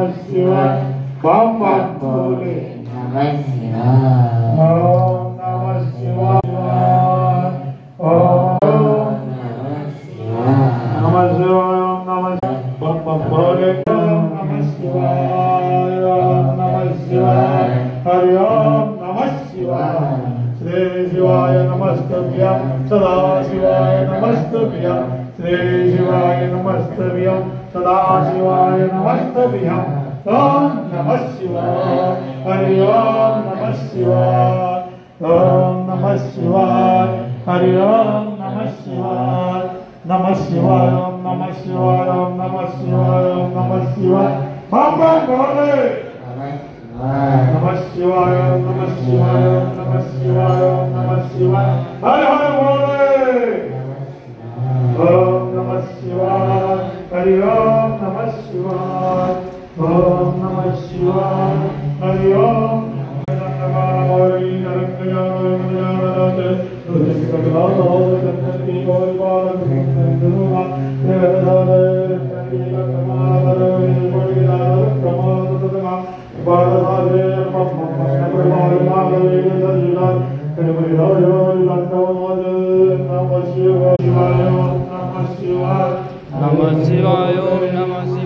शिवाय बम बम भोले नमः शिवाय ओम नमः शिवाय ओम नमः शिवाय नमः शिवाय नमः बम बम भोले नमः शिवाय नमः शिवाय हरि ओम नमः शिवाय श्री शिवाय नमस्तभ्यं सदा शिवाय नमस्तभ्यं श्री शिवाय नमस्तभ्यं सदा शिवाय नमस्तभ्यं ओम नमः शिवाय हरि ओम नमः शिवाय ओम नमः शिवाय हरि ओम नमः शिवाय नमः शिवाय ओम नमः शिवाय ओम नमः शिवाय ओम नमः शिवाय बम बम भोले नमः शिवाय ओम नमः शिवाय ओम नमः शिवाय ओम नमः शिवाय हर हर भोले ओम नमः शिवाय हरि ओम नमः शिवाय ओम नमः शिवाय हरि ओम नमः शिवाय ओम नमः